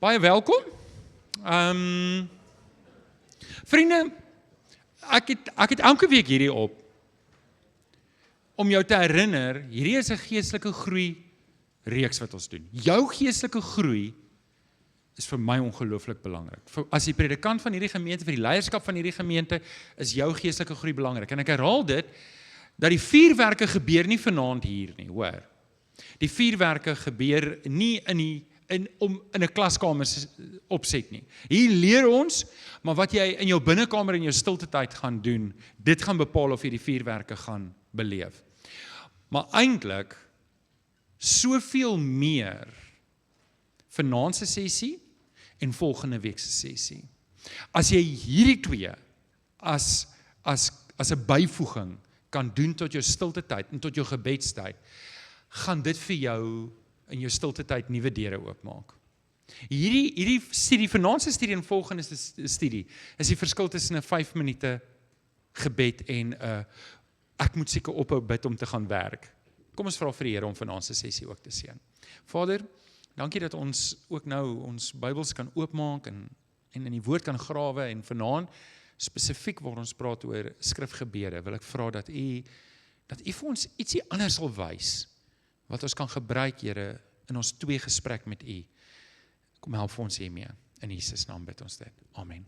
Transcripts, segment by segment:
Baie welkom. Vriende, ek het elke week hierdie op, om jou te herinner, hierdie is 'n geestelike groei reeks wat ons doen. Jou geestelike groei is vir my ongelooflik belangrik. As die predikant van hierdie gemeente, vir die leierskap van hierdie gemeente, is jou geestelike groei belangrik. En ek herhaal dit, dat die vuurwerke gebeur nie vanaand hier nie, hoor. Die vuurwerke gebeur nie in 'n klaskamer opset nie. Hier leer ons, maar wat jy in jou binnekamer en jou stilte tyd gaan doen, dit gaan bepaal of jy die vuurwerke gaan beleef. Maar eintlik, soveel meer vanaand se sessie en volgende week se sessie. As jy hierdie twee as 'n byvoeging kan doen tot jou stilte tyd en tot jou gebedstyd, gaan dit vir jou in jou stilte tyd nuwe deure oopmaak. Hierdie studie, vanaand se studie en volgende studie, is die verskil tussen 'n 5 minute gebed en ek moet seker ophou bid om te gaan werk. Kom ons vra vir die Here om vanaand se sessie ook te seën. Vader, dankie dat ons ook nou ons Bybels kan oopmaak en in die woord kan grawe, en vanaand spesifiek waar ons praat oor skrifgebede, wil ek vra dat u vir ons ietsie anders sal wys, wat ons kan gebruik, Here, in ons twee gesprek met u. Kom help vir ons hiermee. In Jesus naam bid ons dit. Amen.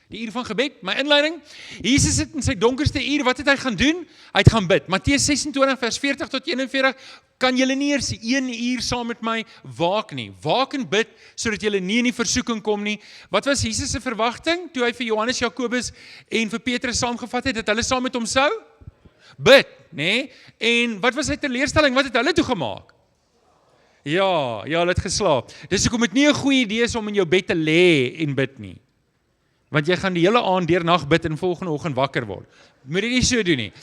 Die uur van gebed, my inleiding. Jesus het in sy donkerste uur, wat het hy gaan doen? Hy het gaan bid. Matteus 26 vers 40 tot 41, kan julle nie eers 1 uur saam met my waak nie. Waak en bid, sodat julle nie in die versoeking kom nie. Wat was Jesus se verwagting, toe hy vir Johannes, Jakobus en vir Petrus saamgevat het, dat hulle saam met hom sou bid, nê? En wat was sy teleurstelling? Wat het hulle toe gemaak? Ja, hulle het geslaap. Dis hoekom dit nie 'n goeie idee is om in jou bed te lê en bid nie. Want jy gaan die hele aand deurnag bid en volgende oggend wakker word. Moet jy nie so doen nie.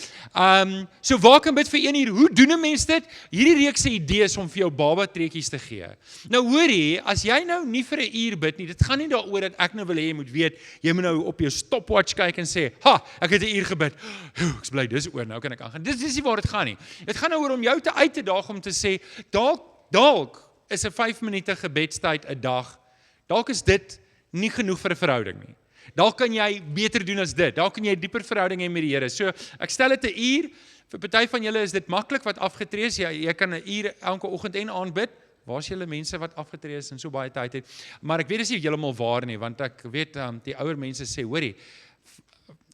So waak en bid vir 1 uur. Hoe doen 'n mens dit? Hierdie reeks se idee is om vir jou baba treetjies te gee. Nou hoorie, as jy nou nie vir 1 uur bid nie, dit gaan nie daaroor dat ek nou wil hê jy moet weet, jy moet nou op jou stopwatch kyk en sê, ha, ek het 1 uur gebid. Ek is bly, dis oor, nou kan ek aangaan. Dis nie waar dit gaan nie. Dit gaan nou oor om jou uit te daag om te sê, dalk is 'n 5 minute gebedstyd 'n dag. Dalk is dit nie genoeg vir 'n verhouding nie. Dalk kan jy beter doen as dit. Dalk kan jy 'n dieper verhouding hê met die Here. So, ek stel dit 1 uur. Vir party van julle is dit maklik wat afgetree is. Jy kan 1 uur elke oggend en aand bid. Waar is julle mense wat afgetree is en so baie tyd het? Maar ek weet dis nie heeltemal waar nie, want ek weet die ouer mense sê, hoorie,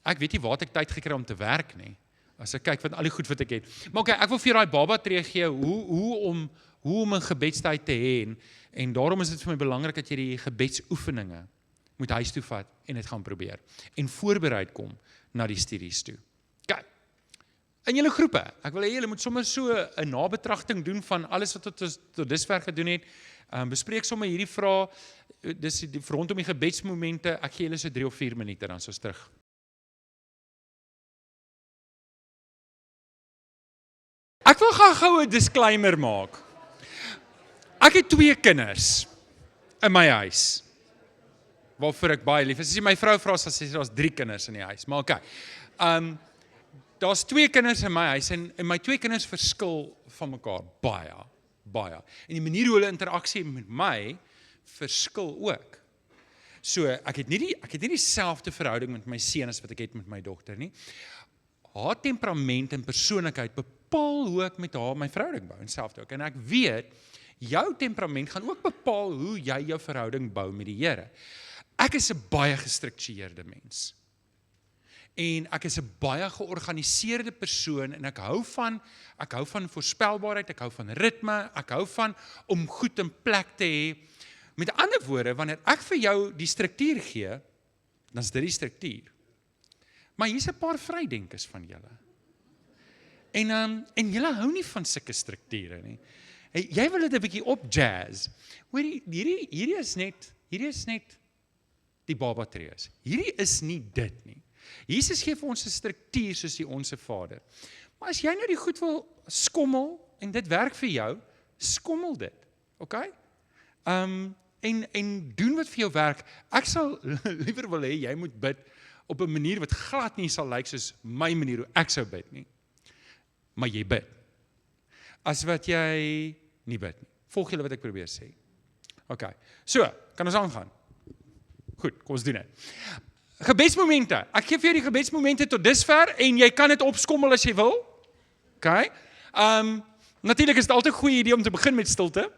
ek weet nie waar ek tyd gekry om te werk nie. As ek kyk van al die goed wat ek het. Maar okay, ek wil vir daai baba tree gee hoe om 'n gebedstyd te hê, en daarom is dit vir my belangrik dat jy die gebedsoefeninge moet huis toe vat en dit gaan probeer. En voorbereid kom na die studies toe. Kyk, in julle groepe, ek wil hê julle moet sommer so 'n nabetragting doen van alles wat ons tot dusver gedoen het. Bespreek sommer hierdie vrae, dis rondom die gebedsmomente. Ek gee julle so 3 of 4 minute, dan is ons terug. Ek wil gou 'n disclaimer maak. Ek het 2 kinders in my huis, waarvoor ek baie lief is. As jy my vrou vra, sal sy sê daar's 3 kinders in die huis, maar okay. Daar's 2 kinders in my huis, en my 2 kinders verskil van mekaar baie. En die manier hoe hulle interaksie met my verskil ook. So, ek het nie dieselfde verhouding met my seun as wat ek het met my dogter nie. Haar temperament en persoonlikheid bepaal hoe ek met haar my verhouding bou, en selfs ook. En ek weet, jou temperament gaan ook bepaal hoe jy jou verhouding bou met die Here. Ek is 'n baie gestruktureerde mens. En ek is 'n baie georganiseerde persoon, en ek hou van voorspelbaarheid, ek hou van ritme, ek hou van om goed in plek te hê. Met ander woorde, wanneer ek vir jou die struktuur gee, dan is dit die struktuur. Maar hier's 'n paar vrydenkers van julle. En julle hou nie van sulke strukture nie. Jy wil dit 'n bietjie op jazz. Hoor, hierdie is net die baba tree is. Hierdie is nie dit nie. Jesus gee vir ons 'n struktuur soos die Onse Vader. Maar as jy nou die goed wil skommel, en dit werk vir jou, skommel dit. Okay? En doen wat vir jou werk. Ek sal liewer wil hê, jy moet bid op 'n manier wat glad nie sal lyk soos my manier hoe ek sou bid nie. Maar jy bid. As wat jy nie bid nie. Volg julle wat ek probeer sê. OK. So, kan ons aangaan? Goed, kom ons doen dit. Gebedsmomente. Ek gee vir jou die gebedsmomente tot dusver en jy kan dit opskommel as jy wil. OK. Natuurlik is dit altyd 'n goeie idee om te begin met stilte.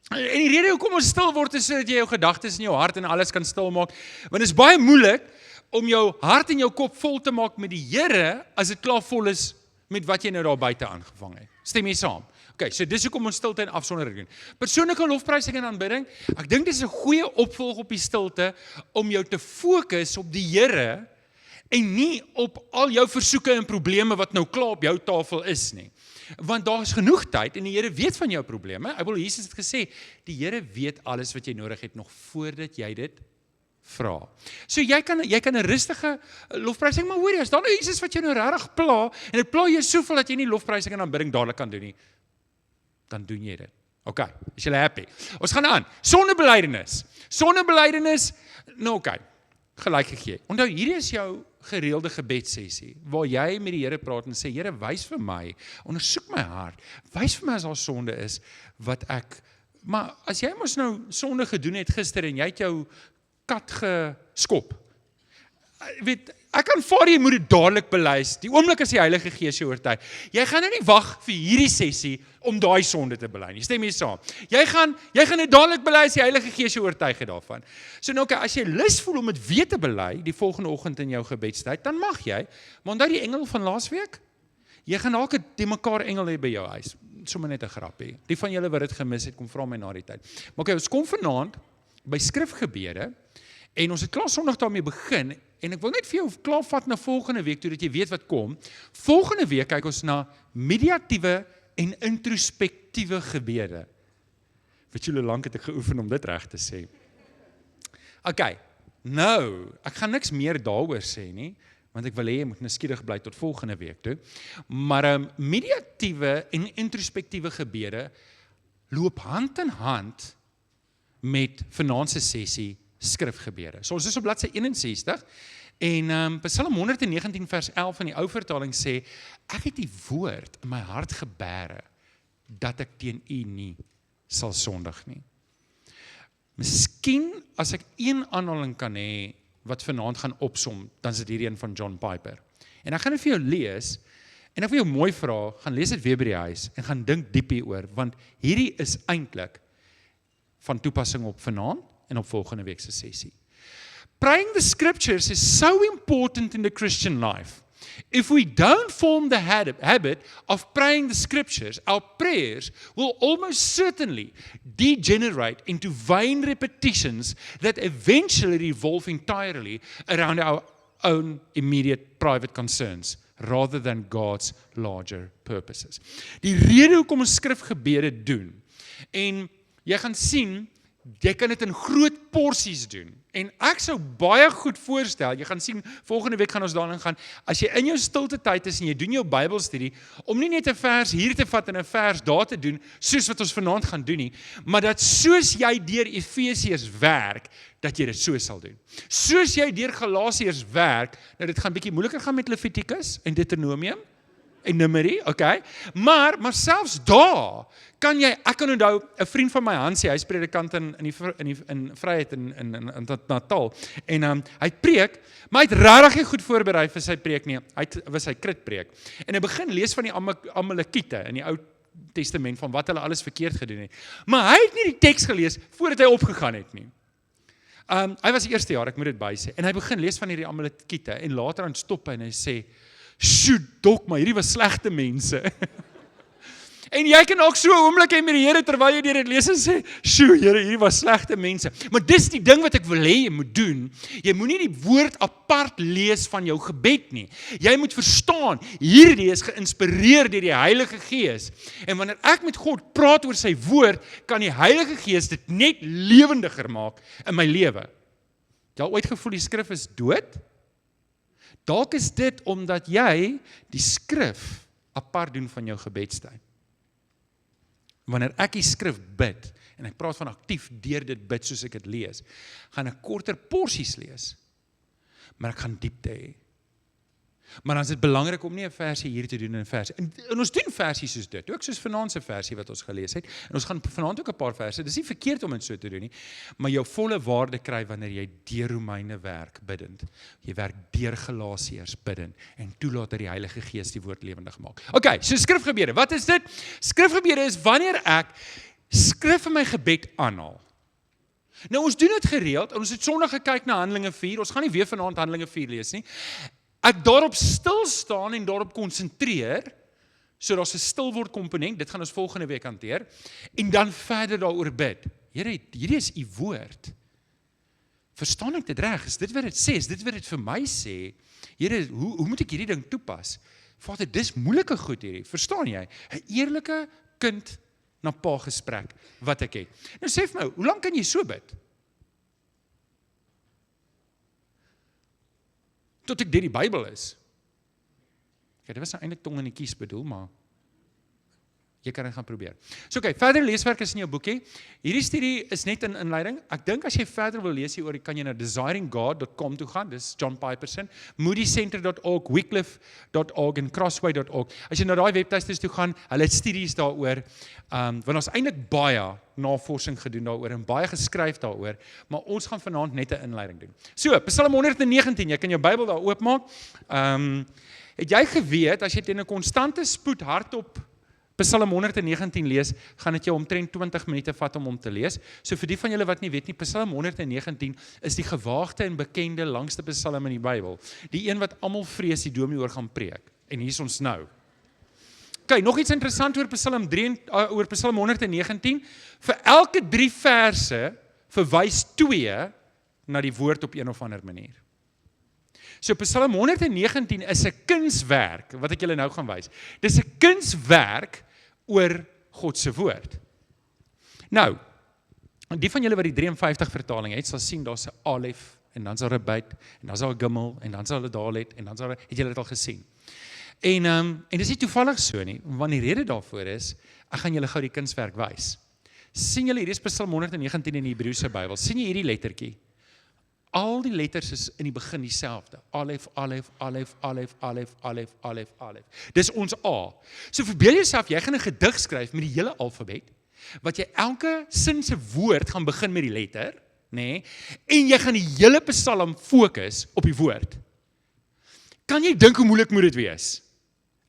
En die rede hoekom ons stil word is sodat jy jou gedagtes en jou hart en alles kan stil maak. Want dit is baie moeilik om jou hart en jou kop vol te maak met die Here as dit klaar vol is met wat jy nou daar buite aangevang het. Stem jy saam? OK, so dis hoekom ons stilte en afsondering doen. Persoonlike lofprysing en aanbidding. Ek dink dit is 'n goeie opvolg op die stilte om jou te fokus op die Here en nie op al jou versoeke en probleme wat nou klaar op jou tafel is nie. Want daar is genoeg tyd en die Here weet van jou probleme. Ek bedoel, Jesus het gesê, die Here weet alles wat jy nodig het nog voordat jy dit vra. So jy kan 'n rustige lofprysing, maar hoor jy, as daar nou iets is wat jou nou regtig pla en dit pla jou soveel dat jy nie lofprysing en aanbidding dadelik kan doen nie, dan doen jy dit. OK, is julle happy? Ons gaan aan. Sondebelydenis. Sondebelydenis, nou OK, gelyk gegee. Onthou, hierdie is jou gereelde gebedssessie, waar jy met die Here praat en sê, Here, wys vir my, ondersoek my hart, wys vir my as daar sonde is, wat ek, maar as jy mos nou sonde gedoen het gister en jy het jou kat geskop, weet, ek aanvaar jy moet dit dadelik bely, die oomblik as die Heilige Gees jou oortuig. Jy gaan nou nie wag vir hierdie sessie om daai sonde te bely nie. Stem jy saam? Jy gaan dit dadelik bely as die Heilige Gees jou oortuig het daarvan. So nou, as jy lus voel om dit weer te bely die volgende oggend in jou gebedstyd, dan mag jy. Maar onthou die engel van laasweek? Jy gaan dalk 'n die mekaar engel hê by jou huis. Sommer net 'n grappie. Die van julle wat dit gemis het, kom vra my na die tyd. Maar OK, ons kom vanaand by skrifgebede en ons het klaar Sondag daarmee begin. En ek wil net vir jou klaarvat na volgende week, toe dat jy weet wat kom. Volgende week kyk ons na mediatiewe en introspektiewe gebede. Weet julle, lank het ek geoefen om dit reg te sê. OK, nou, ek gaan niks meer daaroor sê nie, want ek wil hê jy moet nuuskierig bly tot volgende week toe. Maar mediatiewe en introspektiewe gebede loop hand in hand met vanaand se sessie skrifgebede. So ons is op bladsy 61 en Psalm 119 vers 11 van die ou vertaling sê, ek het die woord in my hart gebere, dat ek teen u nie sal sondig nie. Miskien as ek een aanhaling kan hê, wat vanaand gaan opsom, dan is dit hierdie een van John Piper. En ek gaan dit vir jou lees, en ek wil jou mooi vra, gaan lees dit weer by die huis, en gaan dink diep hieroor, want hierdie is eintlik van toepassing op vanaand, en op volgende week se sessie. Praying the scriptures is so important in the Christian life. If we don't form the habit of praying the scriptures, our prayers will almost certainly degenerate into vain repetitions that eventually revolve entirely around our own immediate private concerns, rather than God's larger purposes. Die rede hoekom ons skrifgebede doen, en jy gaan sien, jy kan dit in groot porsies doen. En ek sou baie goed voorstel, jy gaan sien, volgende week gaan ons daarin gaan, as jy in jou stilte tyd is en jy doen jou Bybelstudie, om nie net 'n vers hier te vat en 'n vers daar te doen, soos wat ons vanaand gaan doen nie, maar dat soos jy deur Efesiërs werk, dat jy dit so sal doen. Soos jy deur Galasiërs werk, nou dit gaan bietjie moeiliker gaan met Levitikus en Deuteronomium, en Numeri, okay? Maar selfs daar kan jy, ek kan onthou, 'n vriend van my, Hansie, hy is predikant in Vryheid in Natal, en hy preek, maar hy het regtig nie goed voorberei vir sy preek nie, hy was sy kritpreek, en hy begin lees van die Amalekiete in die Ou Testament, van wat hulle alles verkeerd gedoen het, maar hy het nie die teks gelees, voordat hy opgegaan het nie. Hy was die eerste jaar, ek moet dit bysê, en hy begin lees van hierdie Amalekiete, en later aan stop hy, en hy sê, "Sjoe, dok, maar hierdie was slegte mense." En jy kan ook so 'n oomblik hê met die Here terwyl jy dit lees en sê, "Sjoe, Here, hierdie was slegte mense." Maar dis die ding wat ek wil hê jy moet doen. Jy moenie die woord apart lees van jou gebed nie. Jy moet verstaan, hierdie is geïnspireer deur die Heilige Gees. En wanneer ek met God praat oor sy woord, kan die Heilige Gees dit net lewendiger maak in my lewe. Jy al ooit gevoel die skrif is dood? Dalk is dit omdat jy die skrif apart doen van jou gebedstyd. Wanneer ek die skrif bid, en ek praat van aktief deur dit bid soos ek dit lees, gaan ek korter porsies lees, maar ek gaan diepte hê. Maar dan is dit belangrik om nie 'n versie hier te doen en 'n versie. En ons doen versies soos dit, ook soos vanaand se versie wat ons gelees het. En ons gaan vanaand ook 'n paar verse. Dis nie verkeerd om dit so te doen nie, maar jou volle waarde kry wanneer jy deur Romeine werk bidend. Jy werk deur Galasiërs bidend en toelaat dat die Heilige Gees die woord lewendig maak. Okay, so skrifgebede. Wat is dit? Skrifgebede is wanneer ek skrif in my gebed aanhaal. Nou ons doen dit gereeld, ons het Sondag gekyk na Handelinge 4, ons gaan nie weer vanaand Handelinge 4 lees nie. Ek daarop stil staan en daarop konsentreer, so daar's 'n stilword komponent, dit gaan ons volgende week hanteer, en dan verder daaroor bid. Here, hierdie is u woord. Verstaan ek dit reg? Is dit wat dit sê? Is dit wat dit vir my sê? Here, hoe moet ek hierdie ding toepas? Vader, dis moeilike goed hierdie, verstaan jy? 'n Eerlike kind na pa gesprek wat ek het. Nou sê vir my, hoe lank kan jy so bid? Tot ek deur die Bybel is. Okay, dit was nou eintlik tong in die kies bedoel, maar jy kan dit gaan probeer. So okay, verder leeswerk is in jou boekie. Hierdie studie is net 'n inleiding. Ek dink as jy verder wil lees hieroor, kan jy na desiringgod.com toe gaan. Dis John Piperson, moodycenter.org, wycliffe.org en crossway.org. As jy na daai webtuistes toe gaan, hulle het studies daaroor. Want ons eintlik baie navorsing gedoen daaroor en baie geskryf daaroor, maar ons gaan vanaand net 'n inleiding doen. So, Psalm 119, jy kan jou Bybel daar oopmaak. Het jy geweet as jy teen 'n konstante spoed hardop Psalm 119 lees, gaan dit jou omtrent 20 minute vat om te lees. So vir die van julle wat nie weet nie, Psalm 119 is die gewaagde en bekende langste Psalm in die Bybel. Die een wat almal vrees die dominee oor gaan preek. En hier is ons nou. Okay, nog iets interessant oor Psalm 119. Vir elke 3 verse verwys 2 na die woord op een of ander manier. So Psalm 119 is 'n kunswerk, wat ek julle nou gaan wys. Dis 'n kunswerk oor God se woord. Nou, die van julle wat die 53 vertaling het, sal sien daar's 'n alef, en dan's daar 'n byt, en dan's daar 'n gimmel, en dan's daar 'n dalet, en dan's daar, het julle dit al gesien. En dis nie toevallig so nie, want die rede daarvoor is, ek gaan julle gou die kunswerk wys. Sien julle, hier is Psalm 119 in die Hebreëse Bybel, sien jy hierdie lettertjie? Al die letters is in die begin dieselfde. Alef, alef, alef, alef, alef, alef, alef, alef. Dis ons A. So verbeel jouself, jy gaan 'n gedig skryf met die hele alfabet, wat jy elke sin se woord gaan begin met die letter, nê? En jy gaan die hele Psalm fokus op die woord. Kan jy dink hoe moeilik moet dit wees?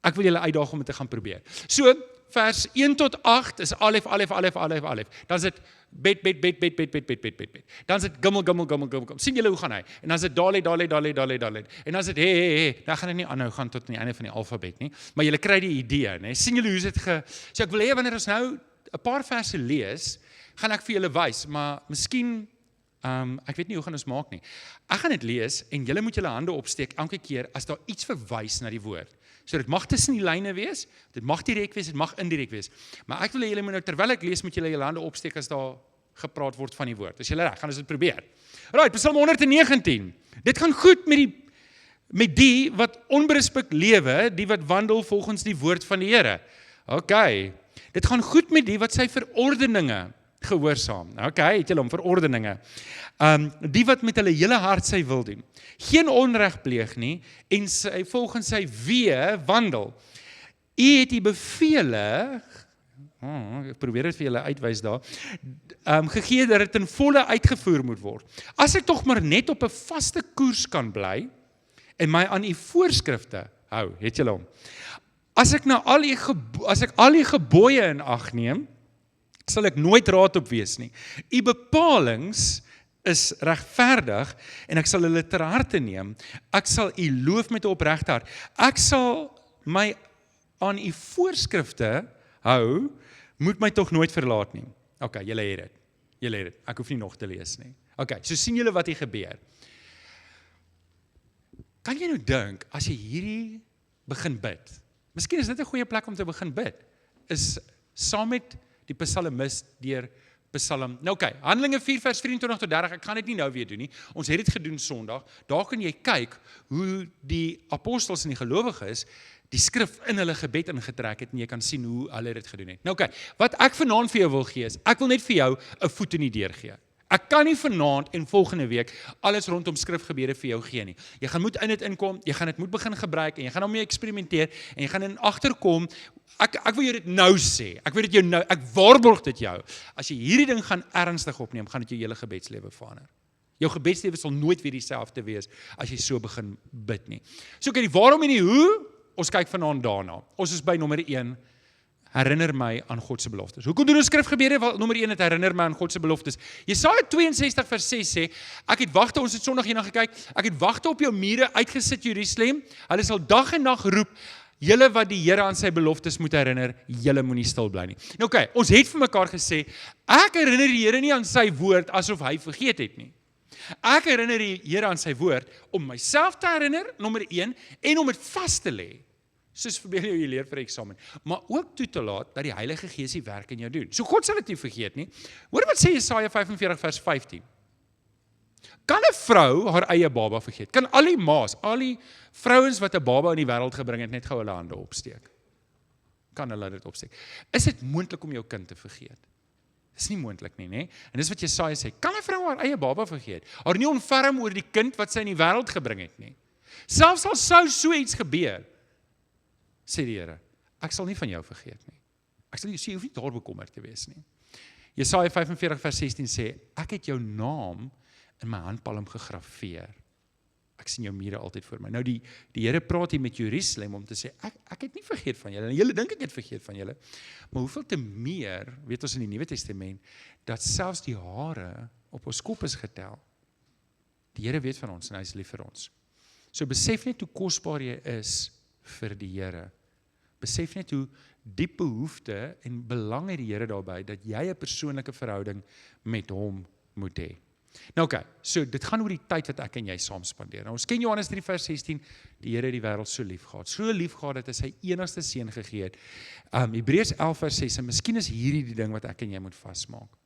Ek wil julle uitdaag om dit te gaan probeer. So, vers 1 tot 8 is alef, alef, alef, alef, alef. Dan is dit bet. Dan is dit gimmel. Sien julle hoe gaan hy? En dan is dit dalet. En dan is dit he. Dan gaan dit nie aanhou gaan tot aan die einde van die alfabet nie. Maar julle kry die idee, né? Sien julle hoe dit So ek wil hê wanneer ons nou 'n paar verse lees, gaan ek vir julle wys, maar miskien ek weet nie hoe gaan ons maak nie. Ek gaan dit lees en julle moet julle hande opsteek elke keer as daar iets verwys na die woord. So dit mag tussen die lyne wees, dit mag direk wees, dit mag indirek wees. Maar ek wil hê julle moet nou terwyl ek lees, moet julle julle hande opsteek as daar gepraat word van die woord. As julle reg, gaan ons dit probeer. Right, Psalm 119. Dit gaan goed met die wat onberisplik lewe, die wat wandel volgens die woord van die Here. Okay. Dit gaan goed met die wat sy verordeninge gehoorsaam. Okay, het julle om verordeninge. Die wat met hulle hele hart sy wil doen. Geen onreg pleeg nie en sy volgens sy weë wandel. U het die bevele, ek probeer dit vir julle uitwys daar, gegee dat dit in volle uitgevoer moet word. As ek tog maar net op 'n vaste koers kan bly en my aan u voorskrifte hou, het julle hom. As ek al die gebooie in ag neem, sal ek nooit raad op wees nie. U bepalings is regverdig en ek sal hulle ter harte neem. Ek sal u loof met 'n opregte hart. Ek sal my aan u voorskrifte hou, moet my tog nooit verlaat nie. Okay, julle het dit. Ek hoef nie nog te lees nie. Okay, so sien julle wat hier gebeur. Kan jy nou dink as jy hierdie begin bid? Miskien is dit 'n goeie plek om te begin bid. Is saam met die psalmis deur Psalm. Nou okay, Handelinge 4 vers 24 tot 30, ek gaan dit nie nou weer doen nie. Ons het dit gedoen Sondag. Daar kan jy kyk hoe die apostels en die gelowiges die skrif in hulle gebed ingetrek het en jy kan sien hoe hulle dit gedoen het. Nou okay, wat ek vanaand vir jou wil gee is, ek wil net vir jou 'n voet in die deur gee. Ek kan nie vanaand en volgende week alles rondom skrifgebeure vir jou gee nie. Jy gaan moet in dit inkom, jy gaan dit moet begin gebruik en jy gaan daarmee eksperimenteer en jy gaan in agterkom. Ek wil jou dit nou sê. Ek weet dit jou nou, ek waarborg dit jou. As jy hierdie ding gaan ernstig opneem, gaan dit jou hele gebedslewe verander. Jou gebedslewe sal nooit weer dieselfde wees as jy so begin bid nie. So kyk, die waarom en die hoe, ons kyk vanaand daarna. Ons is by nommer 1. Herinner my aan God se beloftes. Hoekom doen ons skrifgebeure? Wel, nommer 1, het herinner my aan God se beloftes. Jesaja 62 vers 6 sê, ek het wagte, ons het Sondag hierna gekyk, ek het wagte op jou mure uitgesit Jerusalem, hulle sal dag en nag roep, julle wat die Here aan sy beloftes moet herinner, julle moenie stil bly nie. Nou oké, ons het vir mekaar gesê, ek herinner die Here nie aan sy woord asof hy vergeet het nie. Ek herinner die Here aan sy woord om myself te herinner, nommer 1, en om dit vas te lê. Soos verbeel jy leer vir eksamen, maar ook toe te laat dat die Heilige Gees die werk in jou doen. So God sal dit nie vergeet nie. Hoor wat sê Jesaja 45 vers 15. Kan 'n vrou haar eie baba vergeet? Kan al die ma's, al die vrouens wat 'n baba in die wêreld gebring het, net gou hulle hande opsteek? Kan hulle dit opsteek? Is dit moontlik om jou kind te vergeet? Dis nie moontlik nie, né? En dis wat Jesaja sê, kan 'n vrou haar eie baba vergeet? Haar nie ontferm oor die kind wat sy in die wêreld gebring het nie. Selfs al sou so iets gebeur, sê die Here, ek sal nie van jou vergeet nie. Ek sal nie, jy hoef nie daar bekommerd te wees nie. Jesaja 45 vers 16 sê, ek het jou naam in my handpalm gegraveer. Ek sien jou mure altyd voor my. Nou die Here praat hier met Jerusalem om te sê, ek het nie vergeet van julle. En julle dink ek het vergeet van julle. Maar hoeveel te meer, weet ons in die Nuwe Testament, dat selfs die hare op ons kop is getel. Die Here weet van ons en hy is lief vir ons. So besef net hoe kosbaar jy is vir die Here. Besef net hoe diep behoefte en belang het die Here daarbey, dat jy 'n persoonlike verhouding met hom moet hê. Nou oké, so dit gaan oor die tyd wat ek en jy saam spandeer. Nou ons ken Johannes 3 vers 16, die Here het die wêreld so lief gehad. So lief gehad dat hy sy enigste seun gegee het. Hebreërs 11 vers 6, en miskien is hierdie die ding wat ek en jy moet vasmaak.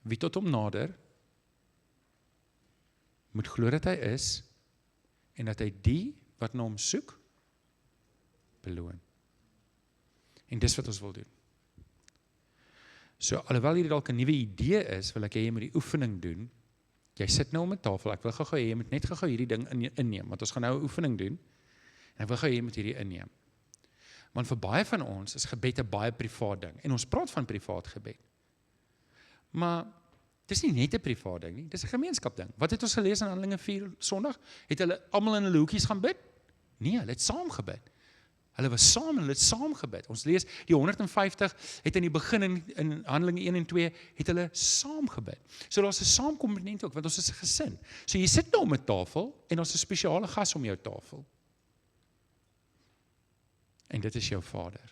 Wie tot hom nader, moet glo dat hy is, en dat hy die wat na hom soek, beloon. En dis wat ons wil doen. So, alhoewel hier dalk 'n nuwe idee is, wil ek hê jy moet die oefening doen. Jy sit nou om 'n tafel, ek wil gou hê jy moet net gou hierdie ding inneem, want ons gaan nou 'n oefening doen, en ek wil gou hê jy moet hierdie inneem. Want vir baie van ons is gebed 'n baie privaat ding, en ons praat van privaat gebed. Maar dis nie net 'n privaat ding nie, dis 'n gemeenskap ding. Wat het ons gelees in Handelinge 4 Sondag? Het hulle almal in hulle hoekies gaan bid? Nee, hulle het saam gebid. Hulle was saam en hulle het saam gebid. Ons lees, die 150 het in die begin in Handelinge 1 en 2, het hulle saam gebid. So daar's 'n saamkomponent ook, want ons is 'n gesin. So jy sit nou om 'n tafel, en daar's 'n spesiale gas om jou tafel. En dit is jou Vader.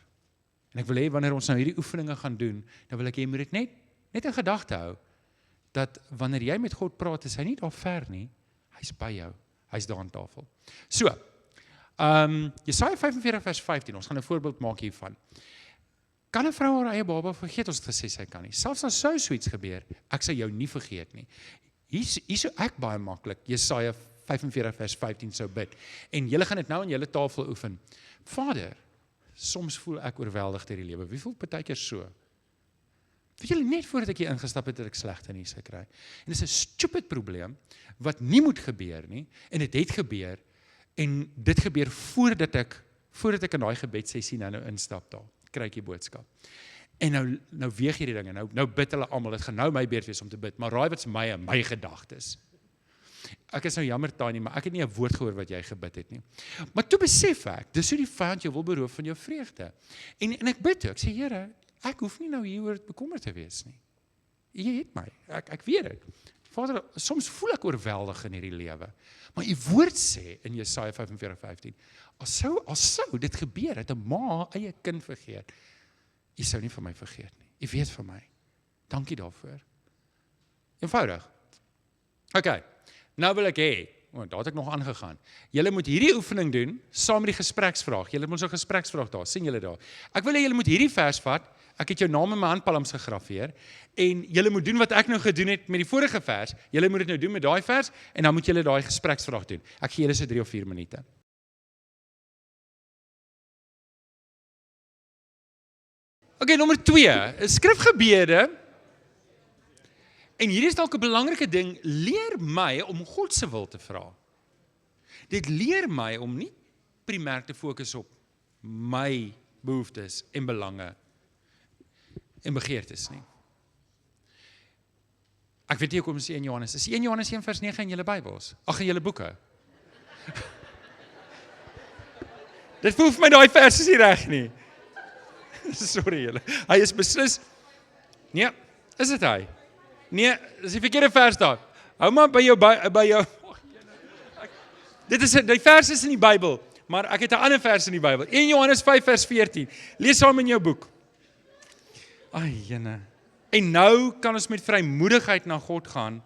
En ek wil hê, wanneer ons nou hierdie oefeninge gaan doen, dan wil ek hê, jy moet dit net in gedagte hou, dat wanneer jy met God praat, is hy nie daar ver nie, hy's by jou, hy's daar aan tafel. So, Jesaja 45 vers 15, ons gaan 'n voorbeeld maak hiervan. Kan 'n vrou haar eie baba vergeet? Ons het gesê sy kan nie. Selfs as sou so iets gebeur, ek sal jou nie vergeet nie. Hier sou ek baie maklik Jesaja 45 vers 15 sou bid. En julle gaan dit nou aan julle tafel oefen. Vader, soms voel ek oorweldig deur die lewe. Wie voel partykeer so? Weet julle, net voordat ek hier ingestap het ek slegte nuus gekry. En dis 'n stupid probleem wat nie moet gebeur nie, en dit het gebeur. En dit gebeur voordat ek in daai gebedssessie nou instap daar, kry ek die boodskap. En nou weeg hierdie dinge, nou bid hulle almal, dit gaan nou my beurt wees om te bid, maar raai wat's my gedagtes. Ek is nou jammer Tanya, maar ek het nie 'n woord gehoor wat jy gebid het nie. Maar toe besef ek, dis hoe die vyand jou wil beroof van jou vreugde. En ek bid toe, ek sê Here, ek hoef nie nou hieroor bekommerd te wees nie. Jy het my, ek weet dit. Vader, soms voel ek oorweldig in hierdie lewe. Maar u woord sê in Jesaja 45:15, as sou dit gebeur, dat 'n ma eie kind vergeet, u sou nie van my vergeet nie. U weet van my. Dankie daarvoor. Eenvoudig. OK, nou wil ek hê, daar het ek nog aangegaan. Julle moet hierdie oefening doen, saam met die gespreksvraag. Julle het ons 'n gespreksvraag daar, sien julle daar. Ek wil hê julle moet hierdie vers vat, ek het jou naam in my handpalms gegraveer, en julle moet doen wat ek nou gedoen het met die vorige vers, julle moet dit nou doen met daai vers, en dan moet julle daai gespreksvraag doen. Ek gee julle so 3 of 4 minute. OK, nommer 2, skrifgebede En hier is dalk 'n belangrike ding, leer my om God se wil te vra. Dit leer my om nie primêr te fokus op my behoeftes en belange en begeertes nie. Ek weet nie hoekom is 1 Johannes. Is 1 Johannes 1 vers 9 in julle Bybels? Ag, in julle boeke. Dit voel vir my daai vers is nie reg nie. Sorry julle. Hy is beslis. Nee, is dit hy? Nee, dis die verkeerde vers daar. Hou maar by jou. Die vers is in die Bybel, maar ek het 'n ander vers in die Bybel. 1 Johannes 5 vers 14. Lees saam in jou boek. Ai, jene. En nou kan ons met vrymoedigheid na God gaan,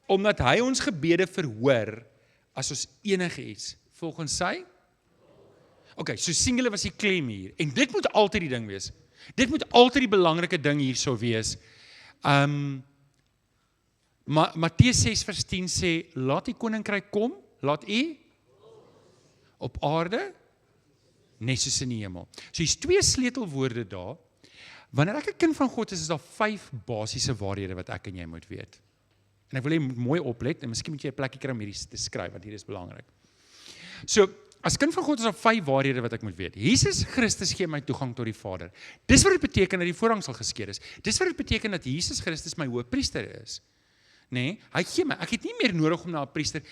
omdat hy ons gebede verhoor as ons enige iets volgens sy. Okay, so sien julle was die klem hier. En dit moet altyd die ding wees. Dit moet altyd die belangrike ding hier sou wees. Matteus 6 vers 10 sê, laat die koninkryk kom, laat u op aarde, net soos in die hemel. So hier's 2 sleutelwoorde daar. Wanneer ek 'n kind van God is daar 5 basiese waarhede wat ek en jy moet weet. En ek wil jy moet mooi oplet, en miskien moet jy 'n plekkie kry om hierdie te skryf, want hier is belangrik. So, as kind van God is daar 5 waarhede wat ek moet weet. Jesus Christus gee my toegang tot die Vader. Dis wat dit beteken dat die voorhangsel geskeur is. Dis wat dit beteken dat Jesus Christus my hoëpriester is. Nee, hy gee my, ek het nie meer nodig om na 'n priester.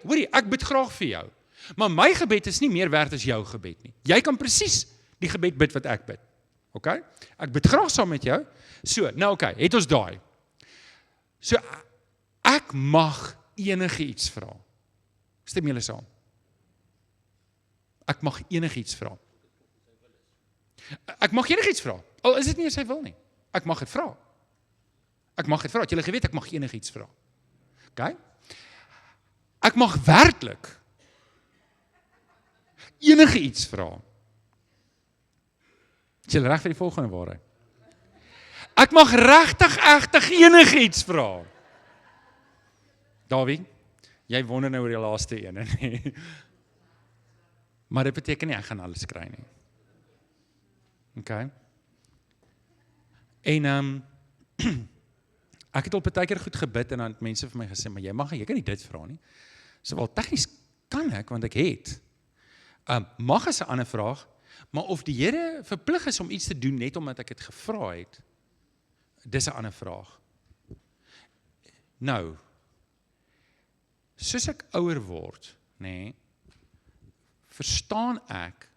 Hoorie, ek bid graag vir jou. Maar my gebed is nie meer werd as jou gebed nie. Jy kan presies die gebed bid wat ek bid. Okay? Ek bid graag saam met jou. So, nou okay, het ons daai. So, ek mag enige iets vra. Stem julle saam? Ek mag enige iets vra. Ek mag enige iets vra. Al is dit nie as hy wil nie. Ek mag dit vra. Ek mag dit vra. Het julle geweet, ek mag enige iets vra. Okay? Ek mag werklik enige iets vra. Is julle reg vir die volgende waarheid? Ek mag regtig enige iets vra. Dawie, jy wonder nou oor die laaste ene, nee. Maar dit beteken nie, ek gaan alles kry nie. Okay? En, ek het al partykeer goed gebid, en dan het mense vir my gesê, maar jy kan nie dit vra nie. So wel, tegnies kan ek, want ek het. Mag is 'n ander vraag, maar of die Here verplig is om iets te doen, net omdat ek het gevra het, dis 'n ander vraag. Nou, soos ek ouer word, nee, verstaan ek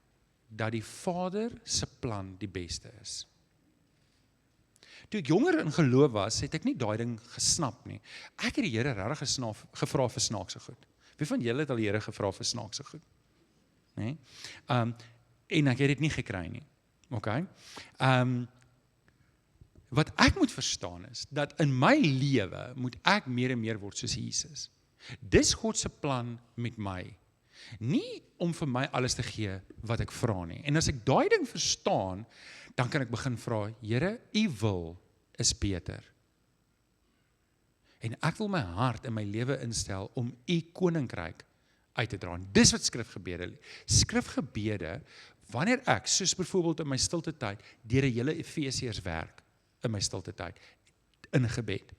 dat die Vader se plan die beste is. Toe ek jonger in geloof was, het ek nie daai ding gesnap nie. Ek het die Here regtig gevra vir snaakse goed. Wie van julle het al die Here gevra vir snaakse goed? Nee? En ek het dit nie gekry nie. Okay? Wat ek moet verstaan is, dat in my lewe moet ek meer en meer word soos Jesus. Dis God se plan met my. Nie om vir my alles te gee wat ek vra nie. En as ek daai ding verstaan, dan kan ek begin vra, Here, u wil is beter. En ek wil my hart en my lewe instel om u koninkryk uit te dra. Dis wat skrifgebede, wanneer ek, soos byvoorbeeld in my stilte tyd, deur 'n hele Efesiërs werk, in my stilte tyd, in gebed.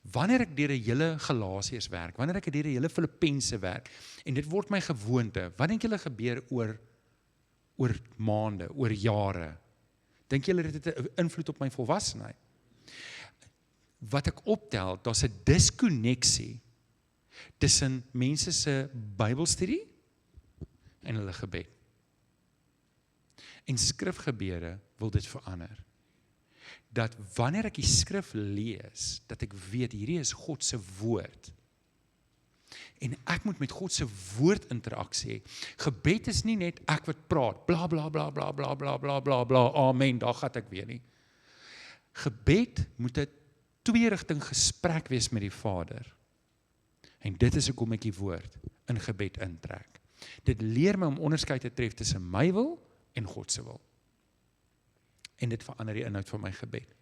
Wanneer ek deur 'n hele Galasiërs werk, wanneer ek deur 'n hele Filippense werk, en dit word my gewoonte, wat dink julle gebeur oor maande, oor jare? Dink julle dit het 'n invloed op my volwassenheid? Wat ek optel, daar's 'n diskonneksie tussen mense se Bybelstudie en hulle gebed. En skrifgebede wil dit verander. Dat wanneer ek die skrif lees, dat ek weet, hierdie is God se woord. En ek moet met God se woord interaksie hê. Gebed is nie net ek wat praat, bla bla bla bla bla bla bla bla bla, amen, daar gaan ek weer nie. Gebed moet 'n twee-rigting gesprek wees met die Vader. En dit is hoekom ek die woord in gebed intrek. Dit leer my om onderskeid te tref tussen my wil en God se wil. En dit verander die inhoud van my gebed.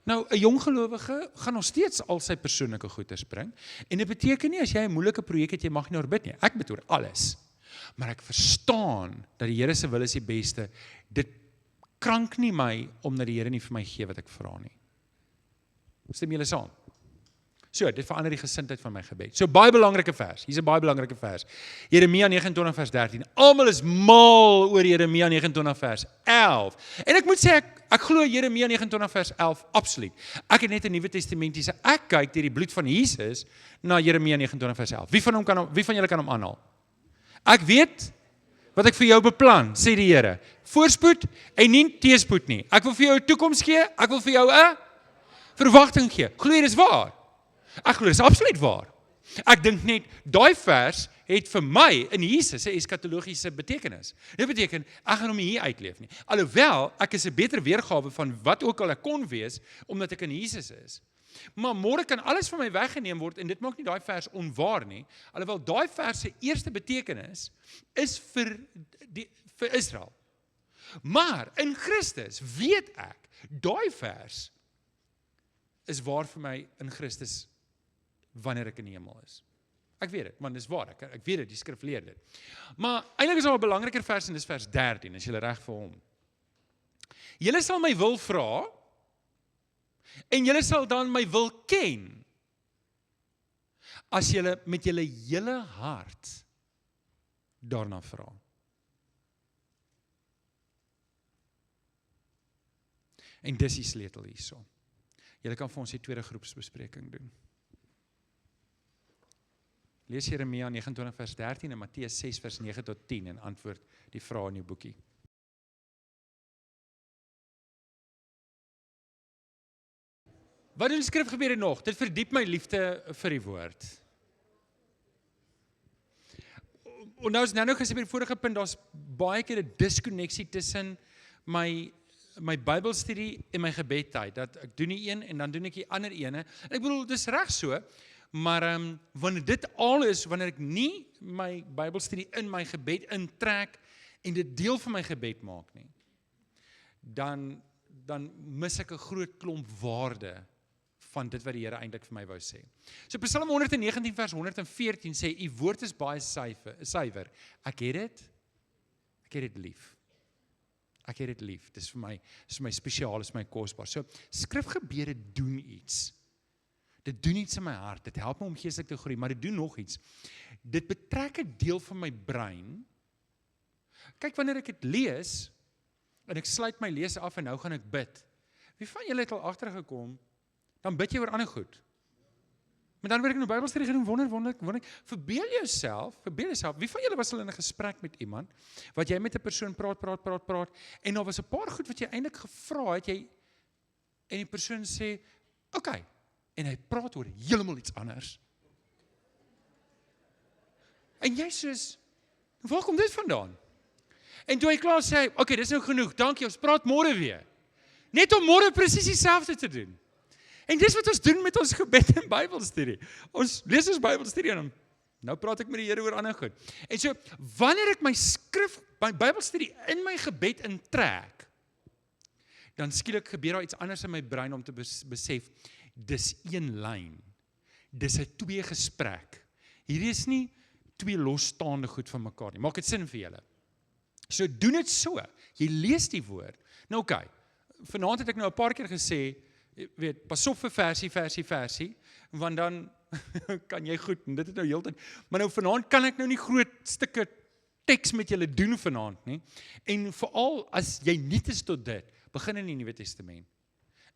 Nou, 'n jong gelowige gaan nog steeds al sy persoonlike goeders bring, en dit beteken nie, as jy 'n moeilike projek het, jy mag nie oor bid nie. Ek bid oor alles. Maar ek verstaan dat die Here se wil is die beste. Dit krank nie my, omdat die Here nie vir my gee wat ek vra nie. Stem julle saam? So, dit verander die gesindheid van my gebed. So, baie belangrike vers. Hier's 'n baie belangrike vers. Jeremia 29 vers 13. Almal is mal oor Jeremia 29 vers 11. En ek moet sê, ek glo Jeremia 29 vers 11, absoluut. Ek het net 'n Nuwe Testamentiese, ek kyk deur die bloed van Jesus na Jeremia 29 vers 11. Wie van julle kan hom aanhaal? Ek weet wat ek vir jou beplan, sê die Here. Voorspoed en nie teëspoed nie. Ek wil vir jou 'n toekoms gee, ek wil vir jou 'n verwagting gee. Glo jy dis waar? Ek glo dis absoluut waar. Ek dink net, daai vers het vir my in Jesus 'n eskatologiese betekenis. Dit beteken, ek gaan hom nie hier uitleef nie. Alhoewel, ek is 'n beter weergawe van wat ook al ek kon wees, omdat ek in Jesus is. Maar môre kan alles van my weggeneem word, en dit maak nie daai vers onwaar nie, alhoewel daai vers se eerste betekenis is vir Israel. Maar in Christus weet ek, daai vers is waar vir my in Christus wanneer ek in die hemel is. Ek weet dit, want dis waar, ek weet dit, die skrif leer dit. Maar eintlik is daar 'n belangriker vers en dis vers 13, as jy reg vir hom. Julle sal my wil vra, en julle sal dan my wil ken, as julle met julle hele hart daarna vra. En dis die sleutel hierso. Julle kan vir ons die tweede groepsbespreking doen. Lees Jeremia 29 vers 13 en Matteus 6 vers 9 tot 10 en antwoord die vrae in jou boekie. Wat doen die skrifgebeure nog? Dit verdiep my liefde vir die woord. Nou is nou gesê by die vorige punt, daar's baie keer 'n diskonneksie tussen my Bybelstudie en my gebedtyd, dat ek doen die een en dan doen ek die ander ene. Ek bedoel, dis reg so, maar wanneer dit al is, wanneer ek nie my Bybelstudie in my gebed intrek en dit deel van my gebed maak nie, dan mis ek 'n groot klomp waarde van dit wat die Here eintlik vir my wou sê. So Psalm 119 vers 114 sê, u woord is baie suiwer. Ek het dit lief. Ek het dit lief. Dit is vir my spesiaal, is my kosbaar. So skrifgebeure doen iets. Dit doen iets in my hart. Dit help my om geestelik te groei, maar dit doen nog iets. Dit betrek 'n deel van my brein. Kyk, wanneer ek dit lees en ek sluit my lees af en nou gaan ek bid. Wie van julle het al agtergekom? Dan bid jy oor ander goed. Maar dan word ek in die Bybelstudie gedoen, wonderlik. Verbeel jouself, wie van julle was al in 'n gesprek met iemand, wat jy met 'n persoon praat, en daar was 'n paar goed wat jy eintlik gevra het, en die persoon sê, okay, en hy praat oor heeltemal iets anders. En jy soos, waar kom dit vandaan? En toe hy klaar sê, okay, dis nou genoeg, dankie, ons praat môre weer. Net om môre presies dieselfde te doen. En dis wat ons doen met ons gebed en Bybelstudie. Ons lees ons Bybelstudie en nou praat ek met die Here oor ander goed. En so, wanneer ek my Bybelstudie in my gebed intrek, dan skielik gebeur daar iets anders in my brein om te besef, dis een lyn. Dis 'n twee gesprek. Hierdie is nie twee losstaande goed van mekaar nie. Maak dit sin vir julle? So, doen dit so. Jy lees die woord. Nou oké, vanaand het ek nou 'n paar keer gesê, weet, pas op vir versie, want dan kan jy goed, en dit het nou heeltyd, maar nou vanaand kan ek nou nie groot stukke teks met julle doen vanaand nie, en veral as jy nie is tot dit, begin in die Nuwe Testament,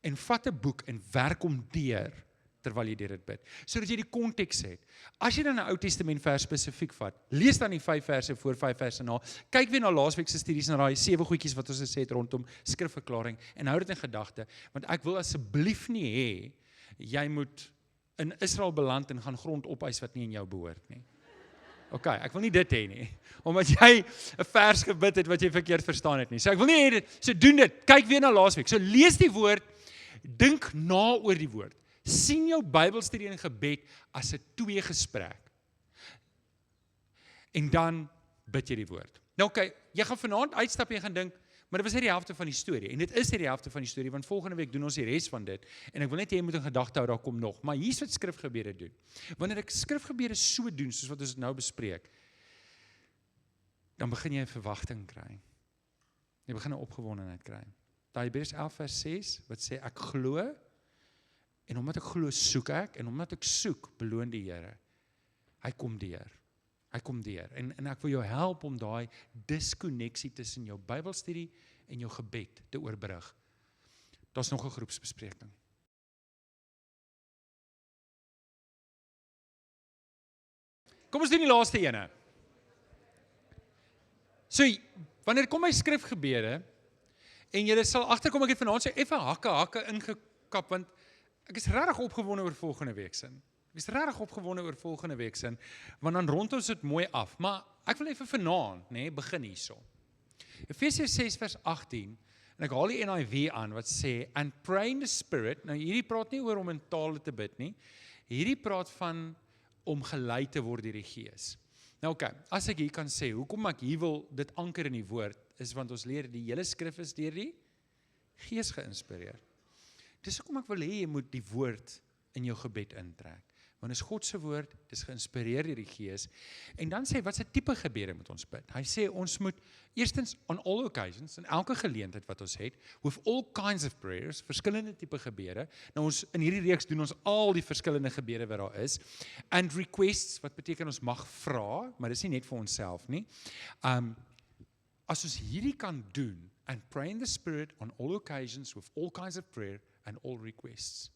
en vat 'n boek en werk hom deur, terwyl jy deur dit bid, sodat jy die konteks het. As jy dan 'n Ou Testament vers spesifiek vat, lees dan die 5 verse voor, 5 verse na, kyk weer na laasweek se studies, na daai 7 goedjies wat ons gesê het rondom skrifverklaring, en hou dit in gedagte, want ek wil asseblief nie hê, jy moet in Israel beland en gaan grond opeis wat nie in jou behoort nie. Okay, ek wil nie dit hê nie, omdat jy 'n vers gebid het wat jy verkeerd verstaan het nie. So ek wil nie hê dit, so doen dit, kyk weer na laasweek, so lees die woord, dink na oor die woord. Sien jou Bybelstudie en gebed as 'n twee gesprek. En dan bid jy die woord. Nou oké, jy gaan vanaand uitstap en jy gaan dink, maar dit was net die helfte van die storie. En dit is net die helfte van die storie, want volgende week doen ons die res van dit. En ek wil net hê jy moet in gedagte hou, daar kom nog. Maar hier's wat skrifgebeure doen. Wanneer ek skrifgebeure so doen, soos wat ons dit nou bespreek, dan begin jy 'n verwagting kry. Jy begin 'n opgewondenheid kry. Daai Hebreërs 11 vers 6, wat sê, ek glo, En omdat ek glo, soek ek, en omdat ek soek, beloon die Here. Hy kom deur. Hy kom deur. En ek wil jou help om daai diskonneksie tussen jou Bybelstudie en jou gebed te oorbrug. Daar's nog 'n groepsbespreking. Kom ons doen die laaste ene. So, wanneer kom by skrifgebede, en julle sal agterkom, ek het vanaand so effe hakke ingekap, want ek is regtig opgewonde oor volgende week sin. Ek is regtig opgewonde oor volgende week sin, want dan rond ons dit mooi af. Maar ek wil effe vanaand, begin hierso. Efesiërs 6 vers 18, en ek haal die NIV aan wat sê, and pray in the Spirit. Nou hierdie praat nie oor om in tale te bid nie. Hierdie praat van om gelei te word deur die Gees. Nou oké, as ek hier kan sê, hoekom ek hier wil dit anker in die woord, is want ons leer die hele skrif is deur die Gees geïnspireer. Dis hoekom ek wil hê jy moet die woord in jou gebed intrek. Want is God se woord, dis geïnspireer deur die Gees. En dan sê, wat se tipe gebede moet ons bid? Hy sê, ons moet eerstens on all occasions, in elke geleentheid wat ons het, with all kinds of prayers, verskillende tipe gebede. Nou ons, in hierdie reeks doen ons al die verskillende gebede wat daar is. And requests, wat beteken ons mag vra, maar dis nie net vir onsself nie. As ons hierdie kan doen, and pray in the Spirit on all occasions, with all kinds of prayer, and all requests.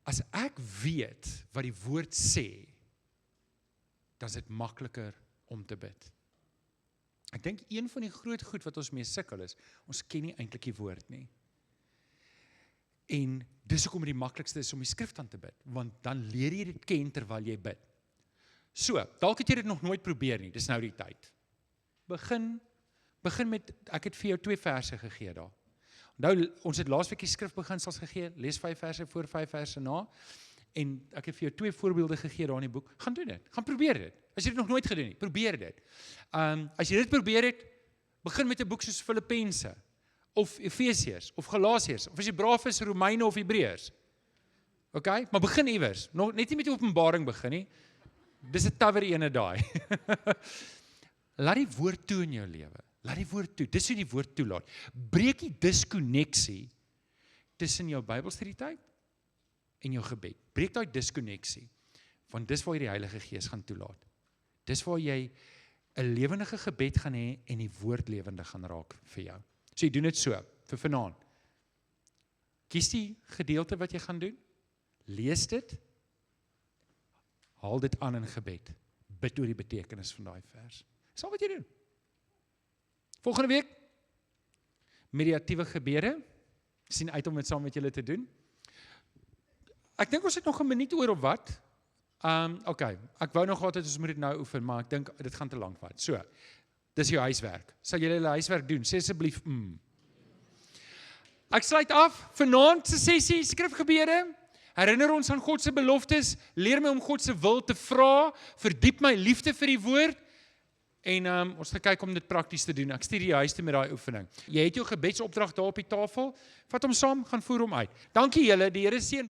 As ek weet wat die woord sê, dan is dit makliker om te bid. Ek dink een van die groot goed wat ons mee sukkel is, ons ken nie eintlik die woord nie. En dis hoekom dit die maklikste is om die skrif aan te bid, want dan leer jy dit ken terwyl jy bid. So, dalk het jy dit nog nooit probeer nie, dis nou die tyd. Begin met, ek het vir jou 2 verse gegee daar. Nou, ons het laasweek die skrifbeginsels gegee, lees 5 verse voor, 5 verse na, en ek het vir jou 2 voorbeelde gegee daar in die boek, gaan doen dit, gaan probeer dit, as jy dit nog nooit gedoen het, probeer dit. As jy dit probeer het, begin met 'n boek soos Filippense, of Efesiërs, of Galasiërs, of as jy braaf is, Romeine of Hebreërs. Ok, maar begin iewers, net nie met die Openbaring begin nie, dis 'n tawwer ene daai. Laat die woord toe in jou lewe. Laat die woord toe, dis hoe die woord toelaat. Breek die diskonneksie tussen jou Bybelstudietyd en jou gebed. Breek daai diskonneksie, want dis waar jy die Heilige Gees gaan toelaat. Dis waar jy 'n lewendige gebed gaan hê en die woord lewendig gaan raak vir jou. So jy doen dit so, vir vanaand. Kies die gedeelte wat jy gaan doen, lees dit, haal dit aan in gebed, bid oor die betekenis van daai vers. Dis al wat jy doen. Volgende week, mediatiewe gebede, sien uit om dit saam met julle te doen. Ek dink ons het nog 'n minuut oor op wat. Ok, ek wou nog altyd, ons moet dit nou oefen, maar ek dink dit gaan te lank vat. So, dis jou huiswerk. Sal julle hulle huiswerk doen? Sê asseblief, Ek sluit af, vanaand se sessie, skrifgebede, herinner ons aan God se beloftes, leer my om God se wil te vra, verdiep my liefde vir die woord, en ons gaan kyk om dit prakties te doen. Ek stuur jy huis toe met daai oefening. Jy het jou gebedsopdrag daar op die tafel, vat hom saam, gaan voer hom uit. Dankie julle, die Here seën.